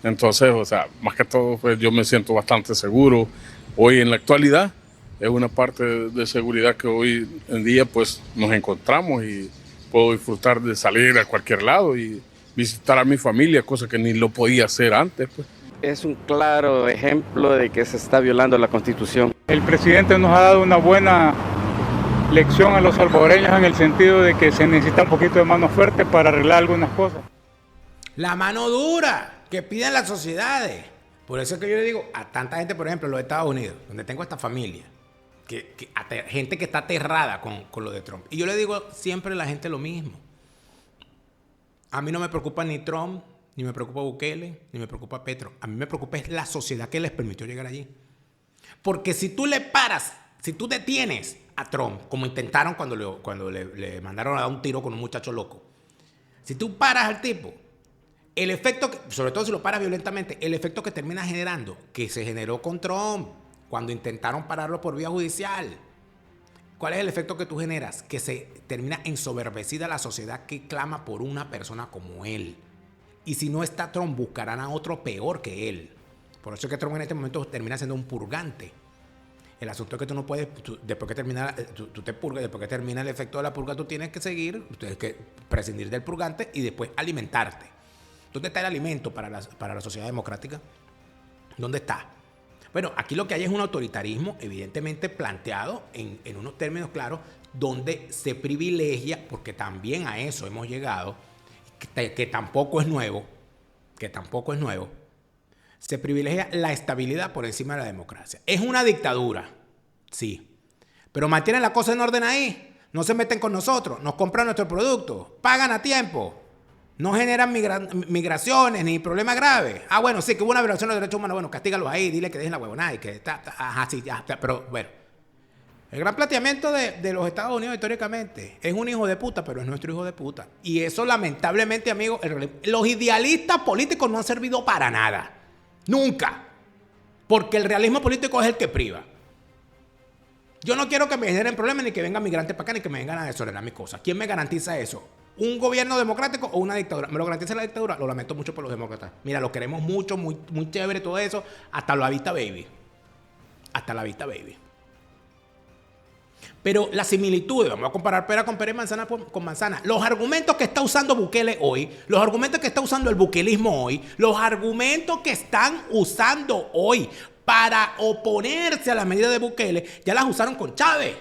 [SPEAKER 16] Entonces, o sea, más que todo, pues yo me siento bastante seguro. Hoy en la actualidad es una parte de seguridad que hoy en día pues nos encontramos y puedo disfrutar de salir a cualquier lado y visitar a mi familia, cosa que ni lo podía hacer antes, pues.
[SPEAKER 17] Es un claro ejemplo de que se está violando la Constitución.
[SPEAKER 18] El presidente nos ha dado una buena lección a los salvadoreños en el sentido de que se necesita un poquito de mano fuerte para arreglar algunas cosas.
[SPEAKER 1] La mano dura que piden las sociedades. Por eso es que yo le digo a tanta gente, por ejemplo, en los Estados Unidos, donde tengo esta familia, gente que está aterrada con lo de Trump. Y yo le digo siempre a la gente lo mismo. A mí no me preocupa ni Trump, ni me preocupa Bukele, ni me preocupa Petro. A mí me preocupa es la sociedad que les permitió llegar allí. Porque si tú le paras, si tú detienes a Trump, como intentaron cuando le mandaron a dar un tiro con un muchacho loco, si tú paras al tipo, el efecto, sobre todo si lo paras violentamente, el efecto que termina generando, que se generó con Trump cuando intentaron pararlo por vía judicial, ¿cuál es el efecto que tú generas? Que se termina ensoberbecida la sociedad que clama por una persona como él. Y si no está Trump, buscarán a otro peor que él. Por eso es que Trump en este momento termina siendo un purgante. El asunto es que tú no puedes, después que termina, tú te purgas, después que termina el efecto de la purga, tú tienes que seguir, tienes que prescindir del purgante y después alimentarte. ¿Dónde está el alimento para la sociedad democrática? ¿Dónde está? Bueno, aquí lo que hay es un autoritarismo evidentemente planteado en unos términos claros donde se privilegia, porque también a eso hemos llegado, que tampoco es nuevo, se privilegia la estabilidad por encima de la democracia. Es una dictadura, sí, pero mantienen la cosa en orden ahí, no se meten con nosotros, nos compran nuestro producto, pagan a tiempo, no generan migraciones ni problemas graves. Ah, bueno, sí, que hubo una violación de los derechos humanos, bueno, castígalos ahí, dile que dejen la huevonada y que ajá, sí, ya, pero bueno. El gran planteamiento de los Estados Unidos históricamente es un hijo de puta, pero es nuestro hijo de puta. Y eso lamentablemente, amigos, los idealistas políticos no han servido para nada. Nunca. Porque el realismo político es el que priva. Yo no quiero que me generen problemas ni que vengan migrantes para acá ni que me vengan a desordenar mis cosas. ¿Quién me garantiza eso? ¿Un gobierno democrático o una dictadura? ¿Me lo garantiza la dictadura? Lo lamento mucho por los demócratas. Mira, lo queremos mucho, muy, muy chévere todo eso. Hasta la vista, baby. Hasta la vista, baby. Pero las similitudes, vamos a comparar pera con pera y manzana con manzana. Los argumentos que está usando Bukele hoy, los argumentos que está usando el bukelismo hoy, los argumentos que están usando hoy para oponerse a las medidas de Bukele, ya las usaron con Chávez.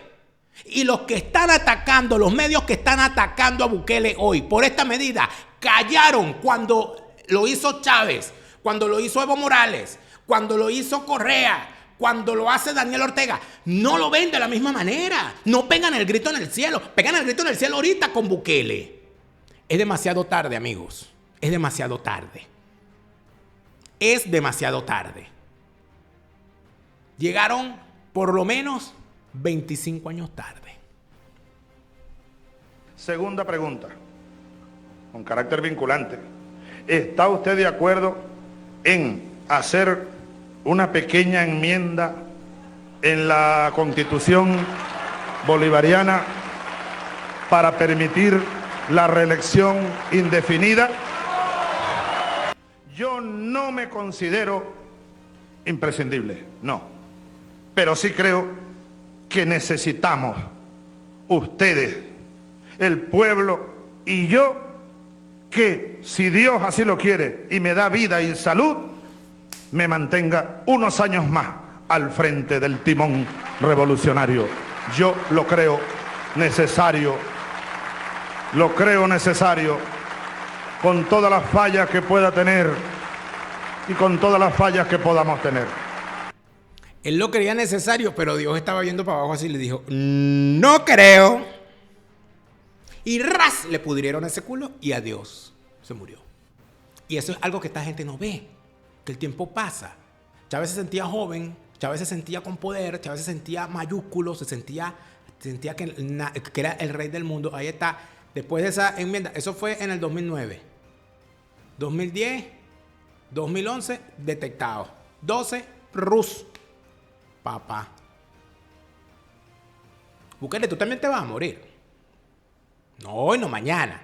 [SPEAKER 1] Y los que están atacando, los medios que están atacando a Bukele hoy por esta medida, callaron cuando lo hizo Chávez, cuando lo hizo Evo Morales, cuando lo hizo Correa, cuando lo hace Daniel Ortega. No lo ven de la misma manera. No pegan el grito en el cielo. Pegan el grito en el cielo ahorita con Bukele. Es demasiado tarde, amigos. Es demasiado tarde. Es demasiado tarde. Llegaron por lo menos 25 años tarde.
[SPEAKER 4] Segunda pregunta, con carácter vinculante. ¿Está usted de acuerdo en hacer una pequeña enmienda en la Constitución bolivariana para permitir la reelección indefinida? Yo no me considero imprescindible, no, pero sí creo que necesitamos ustedes, el pueblo y yo, que si Dios así lo quiere y me da vida y salud, me mantenga unos años más al frente del timón revolucionario. Yo lo creo necesario, con todas las fallas que pueda tener y con todas las fallas que podamos tener.
[SPEAKER 1] Él lo creía necesario, pero Dios estaba viendo para abajo así y le dijo, no creo. Y ras, le pudrieron ese culo y adiós, se murió. Y eso es algo que esta gente no ve. Que el tiempo pasa. Chávez se sentía joven, Chávez se sentía con poder, Chávez se sentía mayúsculo, se sentía que era el rey del mundo. Ahí está. Después de esa enmienda, eso fue en el 2009. 2010, 2011, detectado. 12, Rus. Papá. Bukele, tú también te vas a morir. No hoy, no mañana.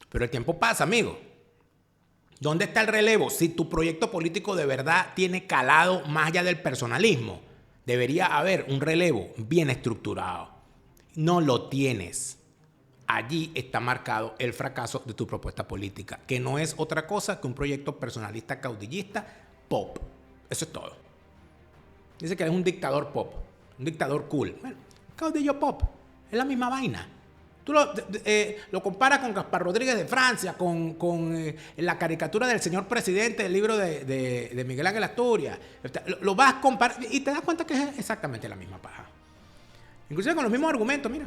[SPEAKER 1] Pero el tiempo pasa, amigo. ¿Dónde está el relevo? Si tu proyecto político de verdad tiene calado más allá del personalismo, debería haber un relevo bien estructurado. No lo tienes. Allí está marcado el fracaso de tu propuesta política, que no es otra cosa que un proyecto personalista caudillista pop. Eso es todo. Dice que es un dictador pop, un dictador cool. Bueno, caudillo pop, es la misma vaina. Tú lo comparas con Gaspar Rodríguez de Francia, con la caricatura del señor presidente del libro de Miguel Ángel Asturias. Lo vas a comparar y te das cuenta que es exactamente la misma paja. Inclusive con los mismos argumentos, mira.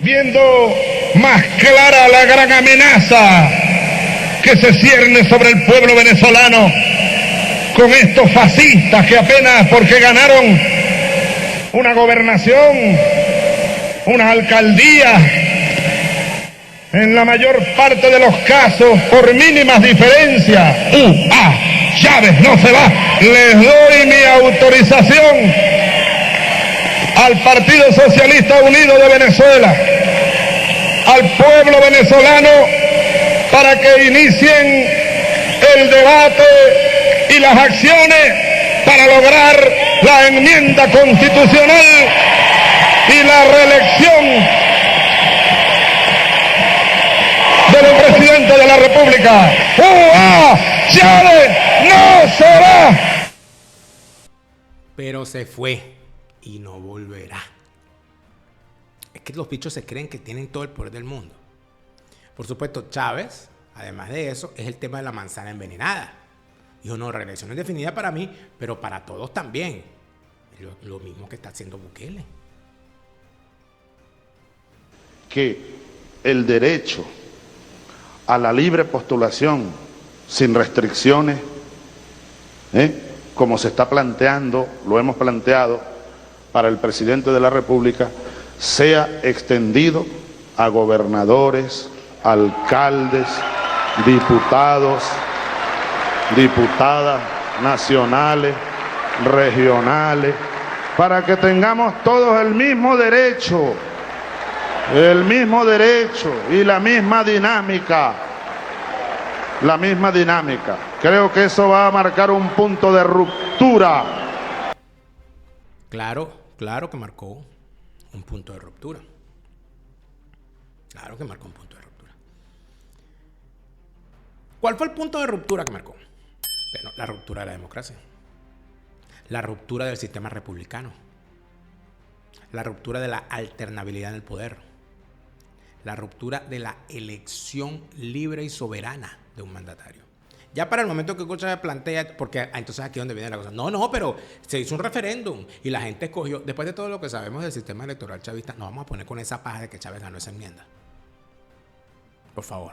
[SPEAKER 4] Viendo más clara la gran amenaza que se cierne sobre el pueblo venezolano con estos fascistas que apenas porque ganaron una gobernación, una alcaldía, en la mayor parte de los casos por mínimas diferencias, Chávez no se va. Les doy mi autorización al Partido Socialista Unido de Venezuela, al pueblo venezolano, para que inicien el debate y las acciones para lograr la enmienda constitucional y la reelección del presidente de la República. Chávez no se va.
[SPEAKER 1] Pero se fue. y no volverá. Es que los bichos se creen que tienen todo el poder del mundo. Por supuesto, Chávez, además de eso, es el tema de la manzana envenenada. Dijo, no, reelección indefinida para mí, pero para todos también. Lo mismo que está haciendo Bukele.
[SPEAKER 4] Que el derecho a la libre postulación sin restricciones, como se está planteando, lo hemos planteado para el presidente de la República, sea extendido a gobernadores, alcaldes, diputados, diputadas nacionales, regionales, para que tengamos todos el mismo derecho y la misma dinámica. Creo que eso va a marcar un punto de ruptura.
[SPEAKER 1] Claro que marcó un punto de ruptura. Claro que marcó un punto de ruptura. ¿Cuál fue el punto de ruptura que marcó? Bueno, la ruptura de la democracia. La ruptura del sistema republicano. La ruptura de la alternabilidad en el poder. La ruptura de la elección libre y soberana de un mandatario. Ya para el momento que Hugo Chávez plantea, porque entonces aquí es donde viene la cosa. No, pero se hizo un referéndum y la gente escogió. Después de todo lo que sabemos del sistema electoral chavista, nos vamos a poner con esa paja de que Chávez ganó esa enmienda. Por favor.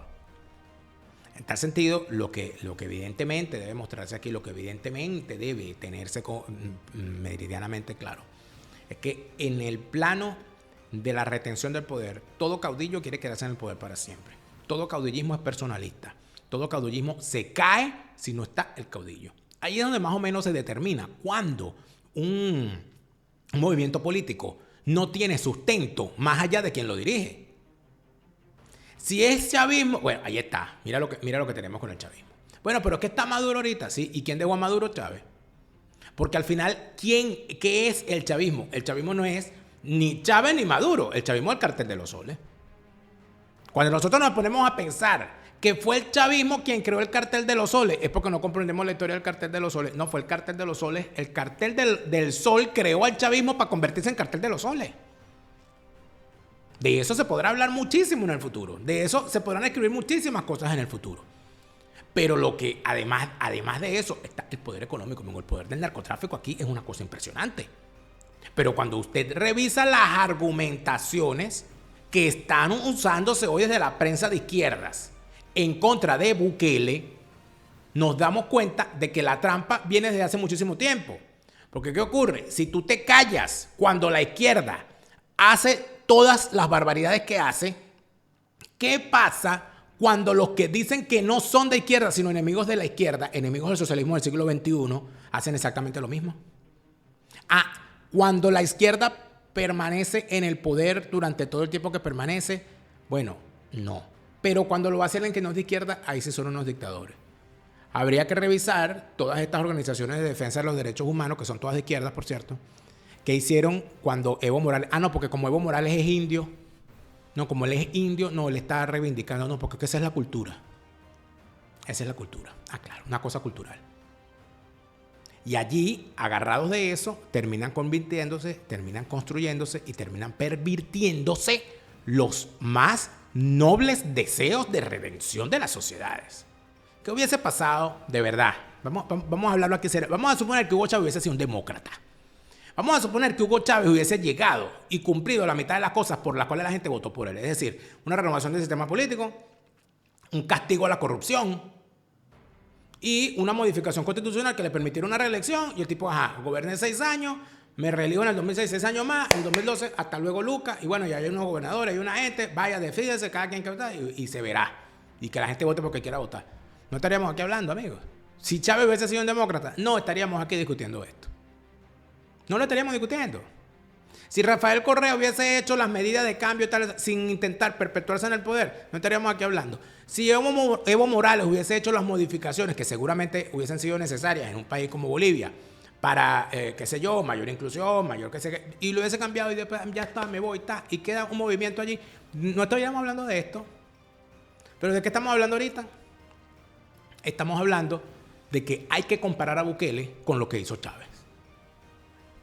[SPEAKER 1] En tal sentido, lo que evidentemente debe mostrarse aquí, lo que evidentemente debe tenerse meridianamente claro, es que en el plano de la retención del poder, todo caudillo quiere quedarse en el poder para siempre. Todo caudillismo es personalista. Todo caudillismo se cae si no está el caudillo. Ahí es donde más o menos se determina cuando un movimiento político no tiene sustento más allá de quien lo dirige. Si es chavismo, bueno, ahí está. Mira lo que tenemos con el chavismo. Bueno, pero es que está Maduro ahorita, ¿sí? ¿Y quién dejó a Maduro? Chávez. Porque al final, ¿qué es el chavismo? El chavismo no es ni Chávez ni Maduro. El chavismo es el cartel de los soles. Cuando nosotros nos ponemos a pensar que fue el chavismo quien creó el cartel de los soles, es porque no comprendemos la historia del cartel de los soles. No, fue el cartel de los soles. El cartel del sol creó al chavismo para convertirse en cartel de los soles. De eso se podrá hablar muchísimo en el futuro. De eso se podrán escribir muchísimas cosas en el futuro. Pero lo que además de eso está el poder económico. El poder del narcotráfico aquí es una cosa impresionante. Pero cuando usted revisa las argumentaciones que están usándose hoy desde la prensa de izquierdas en contra de Bukele, nos damos cuenta de que la trampa viene desde hace muchísimo tiempo. Porque ¿qué ocurre? Si tú te callas cuando la izquierda hace todas las barbaridades que hace, ¿qué pasa cuando los que dicen que no son de izquierda, sino enemigos de la izquierda, enemigos del socialismo del siglo XXI, hacen exactamente lo mismo? Cuando la izquierda permanece en el poder durante todo el tiempo que permanece, bueno, no. Pero cuando lo hacen en que no es de izquierda, ahí sí son unos dictadores. Habría que revisar todas estas organizaciones de defensa de los derechos humanos, que son todas de izquierdas, por cierto, que hicieron cuando Evo Morales... porque como Evo Morales es indio... No, como él es indio, no, él está reivindicando... No, porque esa es la cultura. Esa es la cultura. Claro, una cosa cultural. Y allí, agarrados de eso, terminan convirtiéndose, terminan construyéndose y terminan pervirtiéndose los más nobles deseos de redención de las sociedades. ¿Qué hubiese pasado de verdad? Vamos a hablarlo aquí. Vamos a suponer que Hugo Chávez hubiese sido un demócrata. Vamos a suponer que Hugo Chávez hubiese llegado y cumplido la mitad de las cosas por las cuales la gente votó por él. Es decir, una renovación del sistema político, un castigo a la corrupción y una modificación constitucional que le permitiera una reelección. Y el tipo, goberné 6 años, me reelijo en el 2006 6 años más, en el 2012 hasta luego Lucas. Y bueno, ya hay unos gobernadores, hay una gente, vaya, defídese, cada quien que vota y se verá. Y que la gente vote porque quiera votar. No estaríamos aquí hablando, amigos. Si Chávez hubiese sido un demócrata, no estaríamos aquí discutiendo esto. No lo estaríamos discutiendo. Si Rafael Correa hubiese hecho las medidas de cambio tal, sin intentar perpetuarse en el poder, no estaríamos aquí hablando. Si Evo Morales hubiese hecho las modificaciones que seguramente hubiesen sido necesarias en un país como Bolivia para, mayor inclusión, mayor y lo hubiese cambiado y después ya está, me voy, y queda un movimiento allí, no estaríamos hablando de esto. ¿Pero de qué estamos hablando ahorita? Estamos hablando de que hay que comparar a Bukele con lo que hizo Chávez.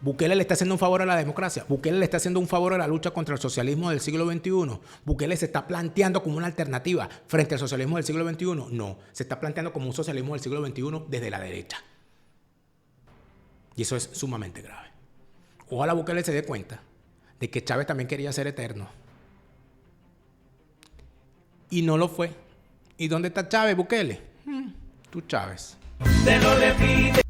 [SPEAKER 1] Bukele le está haciendo un favor a la democracia. Bukele le está haciendo un favor a la lucha contra el socialismo del siglo XXI. Bukele se está planteando como una alternativa frente al socialismo del siglo XXI. No, se está planteando como un socialismo del siglo XXI desde la derecha. Y eso es sumamente grave. Ojalá Bukele se dé cuenta de que Chávez también quería ser eterno. Y no lo fue. ¿Y dónde está Chávez, Bukele? Tú, Chávez.
[SPEAKER 5] Te lo repite,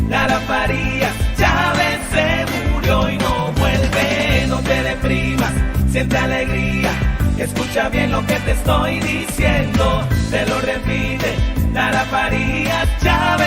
[SPEAKER 5] Lara Farías, Chávez se murió y no vuelve. No te deprimas, siente alegría, escucha bien lo que te estoy diciendo. Te lo repite, Lara Farías, Chávez